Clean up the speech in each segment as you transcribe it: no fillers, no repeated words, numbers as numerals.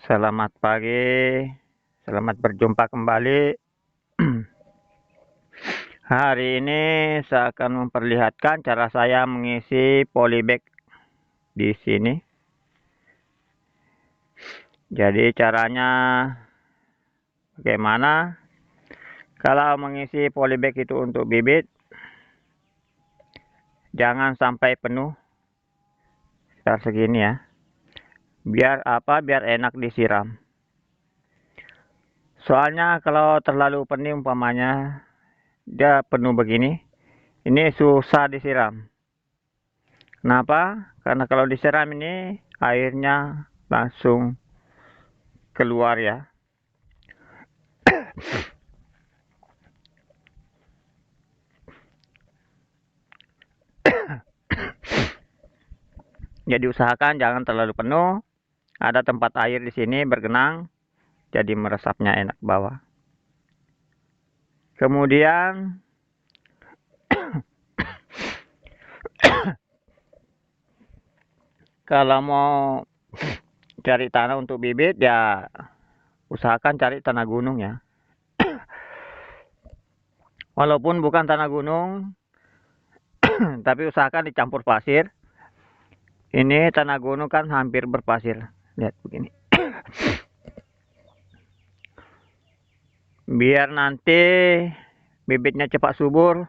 Selamat pagi, selamat berjumpa kembali. Hari ini saya akan memperlihatkan cara saya mengisi polybag di sini. Jadi caranya bagaimana? Kalau mengisi polybag itu untuk bibit, jangan sampai penuh sekitar segini ya. Biar apa? Biar enak disiram. Soalnya kalau terlalu penuh umpamanya dia penuh begini, ini susah disiram. Kenapa? Karena kalau disiram ini airnya langsung keluar ya. Jadi usahakan jangan terlalu penuh. Ada tempat air di sini bergenang, jadi meresapnya enak ke bawah. Kemudian kalau mau cari tanah untuk bibit ya usahakan cari tanah gunung ya. Walaupun bukan tanah gunung, tapi usahakan dicampur pasir. Ini tanah gunung kan hampir berpasir. Lihat begini. Biar nanti bibitnya cepat subur.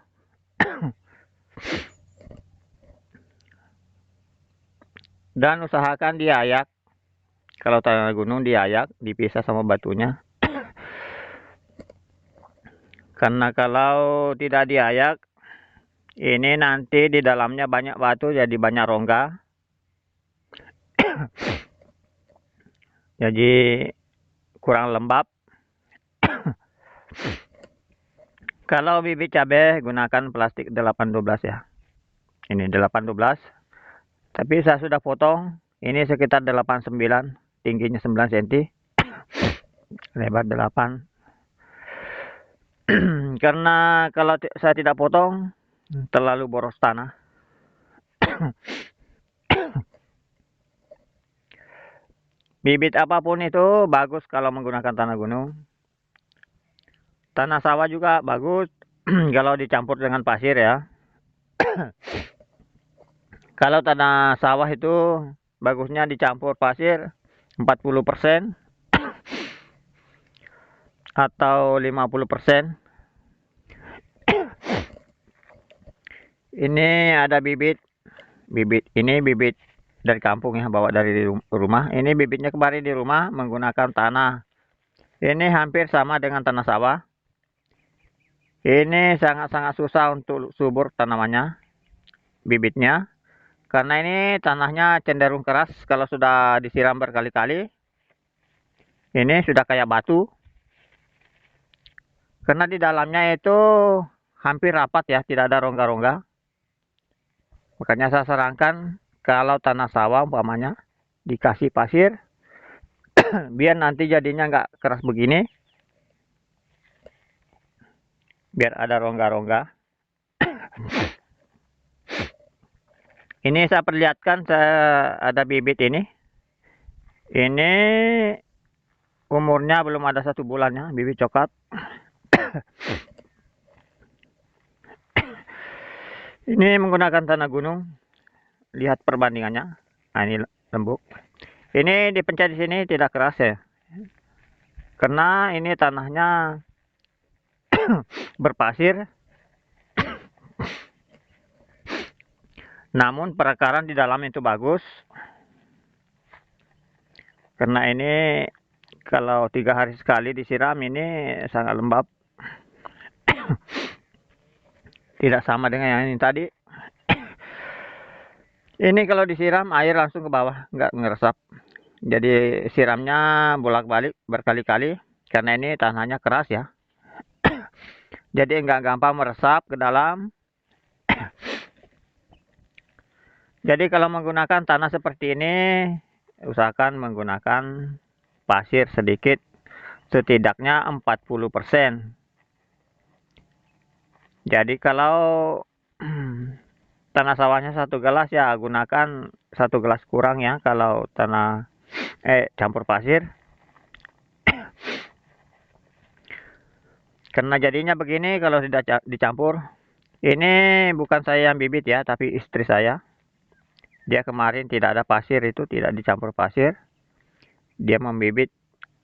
Dan usahakan diayak. Kalau tanah gunung diayak, dipisah sama batunya. Karena kalau tidak diayak, ini nanti di dalamnya banyak batu, jadi banyak rongga. Jadi kurang lembab. Kalau bibit cabai gunakan plastik 812 ya. Ini 812. Tapi saya sudah potong. Ini sekitar 89, tingginya 9 cm. Lebar 8. Karena kalau saya tidak potong terlalu boros tanah. Bibit apapun itu bagus kalau menggunakan tanah gunung. Tanah sawah juga bagus kalau dicampur dengan pasir ya. Kalau tanah sawah itu bagusnya dicampur pasir 40% atau 50%. Ini ada bibit ini bibit dari kampung ya, bawa dari rumah. Ini bibitnya kemarin di rumah menggunakan tanah. Ini hampir sama dengan tanah sawah. Ini sangat-sangat susah untuk subur tanamannya, bibitnya. Karena ini tanahnya cenderung keras kalau sudah disiram berkali-kali. Ini sudah kayak batu. Karena di dalamnya itu hampir rapat ya, tidak ada rongga-rongga. Makanya saya sarankan kalau tanah sawah umpamanya dikasih pasir, biar nanti jadinya nggak keras begini. Biar ada rongga-rongga. Ini saya perlihatkan, saya ada bibit ini. Ini umurnya belum ada 1 bulannya, bibit coklat. Ini menggunakan tanah gunung. Lihat perbandingannya. Nah, ini lembut. Ini dipencet di sini tidak keras ya. Karena ini tanahnya berpasir. Namun perakaran di dalam itu bagus. Karena ini kalau 3 hari sekali disiram ini sangat lembab. Tidak sama dengan yang ini tadi. Ini kalau disiram air langsung ke bawah, nggak ngeresap. Jadi siramnya bolak-balik berkali-kali karena ini tanahnya keras ya. Jadi nggak gampang meresap ke dalam. Jadi kalau menggunakan tanah seperti ini, usahakan menggunakan pasir sedikit, setidaknya 40%. Jadi kalau tanah sawahnya 1 gelas ya gunakan 1 gelas kurang ya. Kalau tanah campur pasir Karena jadinya begini kalau tidak dicampur. Ini bukan saya yang bibit ya, tapi istri saya. Dia kemarin tidak ada pasir, itu tidak dicampur pasir. Dia membibit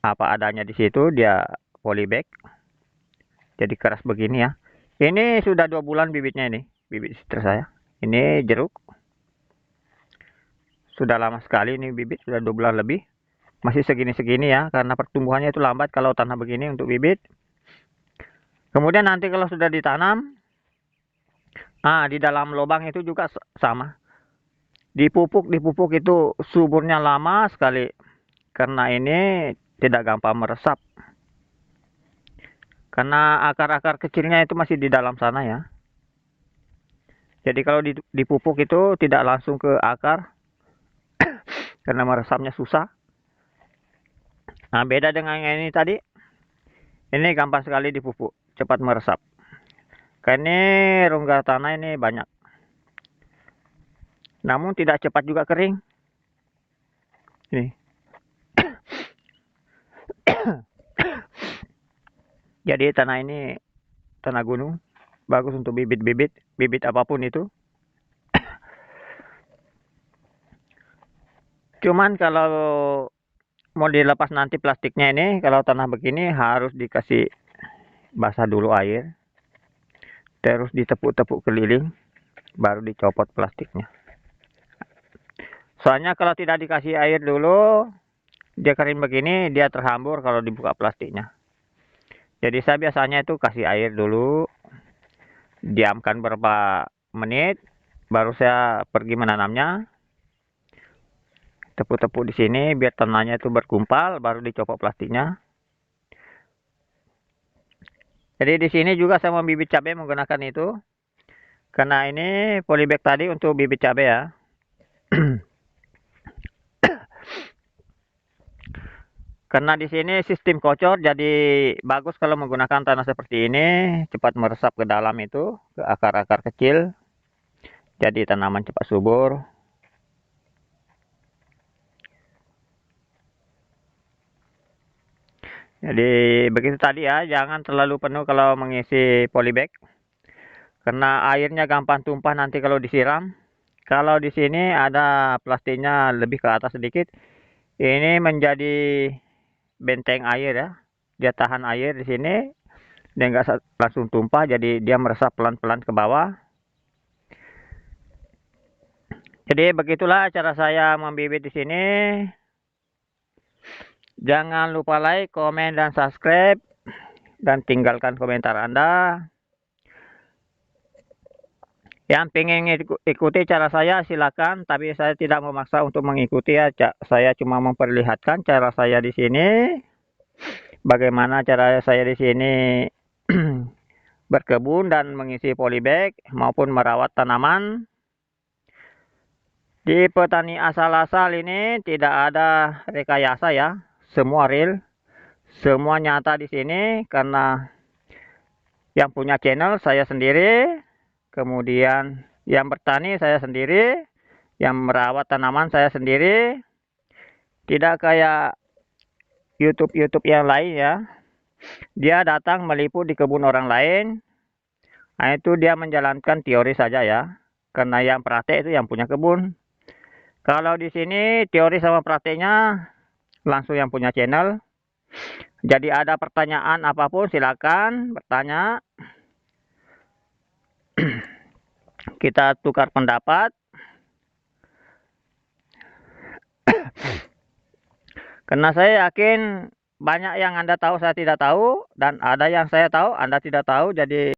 apa adanya di situ, dia polybag. Jadi keras begini ya. Ini sudah 2 bulan bibitnya ini, bibit istri saya. Ini jeruk. Sudah lama sekali ini bibit, sudah 2 bulan lebih. Masih segini-segini ya, karena pertumbuhannya itu lambat kalau tanah begini untuk bibit. Kemudian nanti kalau sudah ditanam, di dalam lubang itu juga sama. Dipupuk itu suburnya lama sekali. Karena ini tidak gampang meresap. Karena akar-akar kecilnya itu masih di dalam sana ya. Jadi kalau dipupuk itu tidak langsung ke akar. Karena meresapnya susah. Nah, beda dengan yang ini tadi. Ini gampang sekali dipupuk, cepat meresap. Karena ini rongga tanah ini banyak. Namun tidak cepat juga kering. Ini. Jadi tanah ini tanah gunung, bagus untuk bibit apapun itu. Cuman kalau mau dilepas nanti plastiknya ini, kalau tanah begini harus dikasih basah dulu air, terus ditepuk-tepuk keliling, baru dicopot plastiknya. Soalnya kalau tidak dikasih air dulu, dia kering begini, dia terhambur kalau dibuka plastiknya. Jadi saya biasanya itu kasih air dulu, diamkan beberapa menit, baru saya pergi menanamnya. Tepuk-tepuk di sini biar tanahnya itu bergumpal, baru dicopot plastiknya. Jadi di sini juga saya membibit cabai menggunakan itu. Karena ini polybag tadi untuk bibit cabai ya. Karena di sini sistem kocor, jadi bagus kalau menggunakan tanah seperti ini, cepat meresap ke dalam itu, ke akar-akar kecil. Jadi tanaman cepat subur. Jadi begitu tadi ya, jangan terlalu penuh kalau mengisi polybag. Karena airnya gampang tumpah nanti kalau disiram. Kalau di sini ada plastiknya lebih ke atas sedikit. Ini menjadi benteng air ya. Dia tahan air di sini. Dia nggak langsung tumpah, jadi dia meresap pelan-pelan ke bawah. Jadi begitulah cara saya membibit di sini. Jangan lupa like, komen, dan subscribe. Dan tinggalkan komentar Anda. Yang pengen ikuti cara saya silakan, tapi saya tidak memaksa untuk mengikuti ya. Saya cuma memperlihatkan cara saya di sini. Bagaimana cara saya di sini berkebun dan mengisi polybag maupun merawat tanaman. Di petani asal-asal ini tidak ada rekayasa ya. Semua real, semua nyata di sini karena yang punya channel saya sendiri, kemudian yang bertani saya sendiri, yang merawat tanaman saya sendiri. Tidak kayak YouTube yang lain ya. Dia datang meliput di kebun orang lain. Nah, itu dia menjalankan teori saja ya. Karena yang praktek itu yang punya kebun. Kalau di sini teori sama prakteknya langsung yang punya channel. Jadi ada pertanyaan apapun silakan bertanya. Kita tukar pendapat. Karena saya yakin banyak yang Anda tahu saya tidak tahu, dan ada yang saya tahu Anda tidak tahu. Jadi